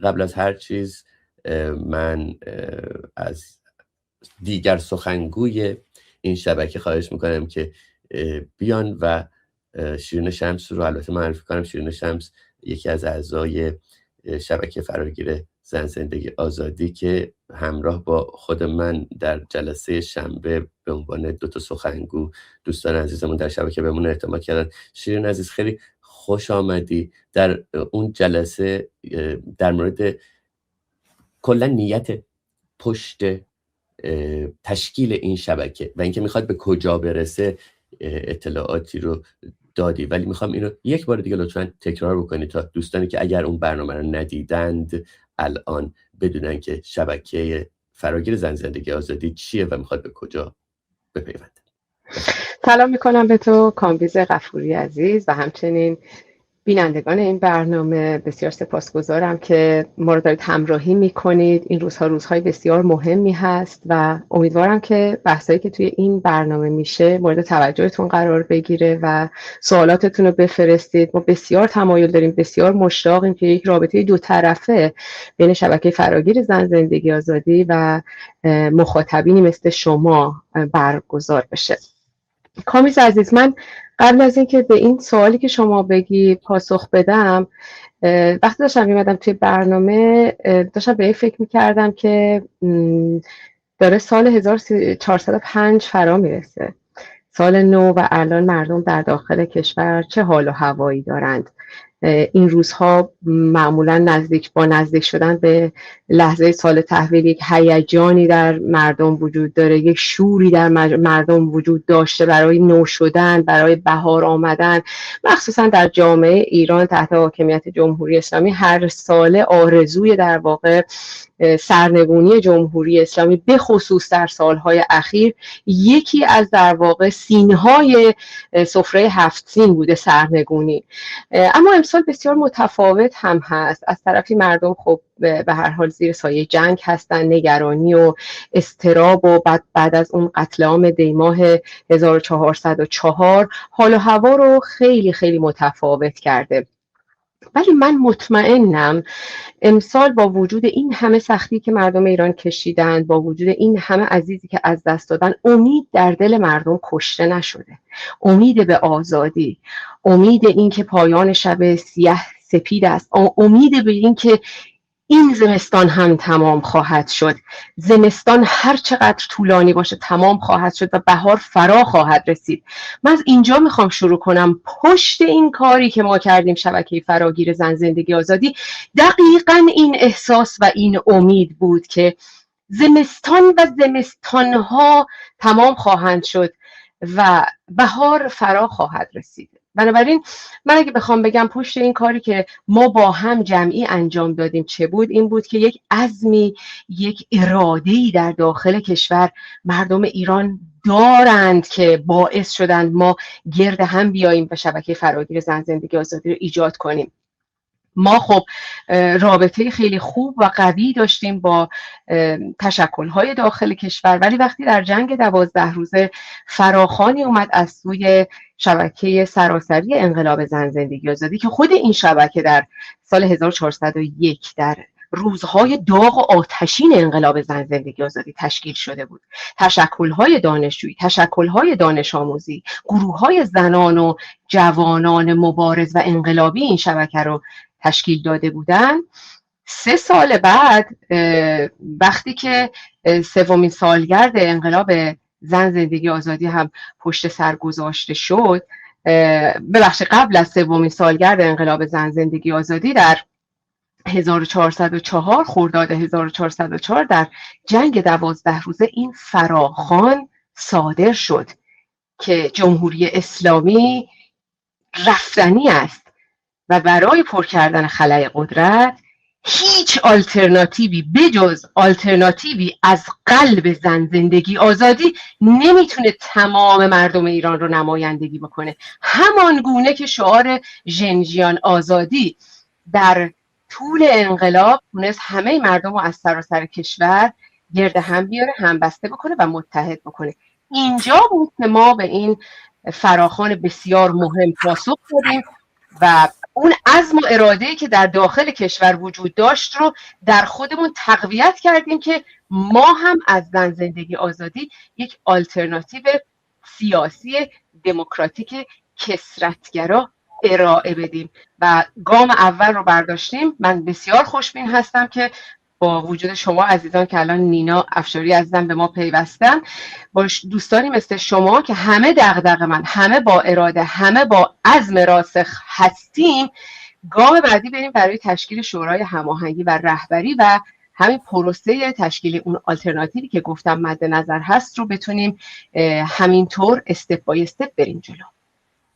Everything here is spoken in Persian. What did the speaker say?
قبل از هر چیز من از دیگر سخنگوی این شبکه خواهش میکنم که بیان و شیرین شمس رو البته معرفی کنم. شیرین شمس یکی از اعضای شبکه فراگیر زن زندگی آزادی که همراه با خود من در جلسه شنبه به عنوان 2 سخنگو دوستان عزیزمون در شبکه بهمون اعتماد کردن. شیرین عزیز خیلی خوش آمدی. در اون جلسه در مورد کلا نیت پشت تشکیل این شبکه و اینکه میخواد به کجا برسه اطلاعاتی رو دادی، ولی میخوام اینو یک بار دیگه لطفاً تکرار بکنی تا دوستانی که اگر اون برنامه رو ندیدند الان بدونن که شبکه فراگیر زن زندگی آزادی چیه و میخواد به کجا بپیونده. سلام میکنم به تو کامبیز غفوری عزیز و همچنین بینندگان این برنامه. بسیار سپاسگزارم که ما رو دارید همراهی میکنید. این روزها روزهای بسیار مهمی هست و امیدوارم که بحثایی که توی این برنامه میشه مورد توجهتون قرار بگیره و سوالاتتون رو بفرستید. ما بسیار تمایل داریم، بسیار مشتاقیم که یک رابطه 2 طرفه بین شبکه فراگیر زن زندگی آزادی و مخاطبینی مثل شما برگزار بشه. کامیز عزیز، من قبل از اینکه به این سوالی که شما بگی پاسخ بدم، وقتی داشتم میمدم توی برنامه داشتم به این فکر میکردم که داره سال 1405 فرا میرسه، سال نو، و الان مردم در داخل کشور چه حال و هوایی دارند. این روزها معمولا نزدیک شدن به لحظه سال تحویل یک هیجانی در مردم وجود داره، یک شوری در مردم وجود داشته برای نو شدن، برای بهار آمدن. مخصوصا در جامعه ایران تحت حاکمیت جمهوری اسلامی هر ساله آرزوی در واقع سرنگونی جمهوری اسلامی به خصوص در سالهای اخیر یکی از در واقع سینهای سفره 7 سین بوده، سرنگونی. اما امسال بسیار متفاوت هم هست. از طرفی مردم خب به هر حال زیر سایه جنگ هستن، نگرانی و اضطراب و بعد از اون قتل عام دیماه 1404 حال و هوا رو خیلی خیلی متفاوت کرده. ولی من مطمئنم امسال با وجود این همه سختی که مردم ایران کشیدند، با وجود این همه عزیزی که از دست دادن، امید در دل مردم کشته نشده. امید به آزادی، امید این که پایان شب سیاه سپید است، امید به این که این زمستان هم تمام خواهد شد. زمستان هر چقدر طولانی باشه تمام خواهد شد و بهار فرا خواهد رسید. من از اینجا میخوام شروع کنم. پشت این کاری که ما کردیم شبکه فراگیر زن زندگی آزادی دقیقاً این احساس و این امید بود که زمستان و زمستانها تمام خواهند شد و بهار فرا خواهد رسید. بنابراین من اگه بخوام بگم پشت این کاری که ما با هم جمعی انجام دادیم چه بود، این بود که یک عزمی، یک اراده‌ای در داخل کشور مردم ایران دارند که باعث شدند ما گرد هم بیاییم و شبکه فراگیر زن زندگی آزادی رو ایجاد کنیم. ما خب رابطه خیلی خوب و قوی داشتیم با تشکل‌های داخل کشور، ولی وقتی در جنگ 12 روزه فراخوانی اومد از سوی شبکه سراسری انقلاب زن زندگی آزادی که خود این شبکه در سال 1401 در روزهای داغ و آتشین انقلاب زن زندگی آزادی تشکیل شده بود، تشکل‌های دانشجویی، تشکل‌های دانش آموزی، گروه‌های زنان و جوانان مبارز و انقلابی این شبکه رو تشکیل داده بودن. 3 سال بعد وقتی که 3مین سالگرد انقلاب زن زندگی آزادی هم پشت سر گذاشته شد، ببخشید قبل از 3مین سالگرد انقلاب زن زندگی آزادی در 1404 خرداد 1404 در جنگ 12 روزه این فراخوان صادر شد که جمهوری اسلامی رفتنی است و برای پر کردن خلأ قدرت هیچ آلترناتیوی بجز آلترناتیوی از قلب زن زندگی آزادی نمیتونه تمام مردم ایران رو نمایندگی بکنه. همان گونه که شعار ژنژیان آزادی در طول انقلاب تونست همه مردم رو از سراسر کشور گرد هم بیاره، همبسته بکنه و متحد بکنه. اینجا بود که ما به این فراخوان بسیار مهم پاسخ دادیم و اون عزم و اراده‌ای که در داخل کشور وجود داشت رو در خودمون تقویت کردیم که ما هم از زن زندگی آزادی یک آلترناتیو سیاسی دموکراتیک کثرتگرا ارائه بدیم و گام اول رو برداشتیم. من بسیار خوشبین هستم که با وجود شما عزیزان که الان نینا افشاری عزیزم به ما پیوستن، با دوستانی مثل شما که همه دغدغه من، همه با اراده، همه با عزم راسخ هستیم، گام بعدی بریم برای تشکیل شورای هماهنگی و رهبری و همین پروسه تشکیل اون آلترناتیوی که گفتم مد نظر هست رو بتونیم همینطور استپ بای استپ بریم جلو.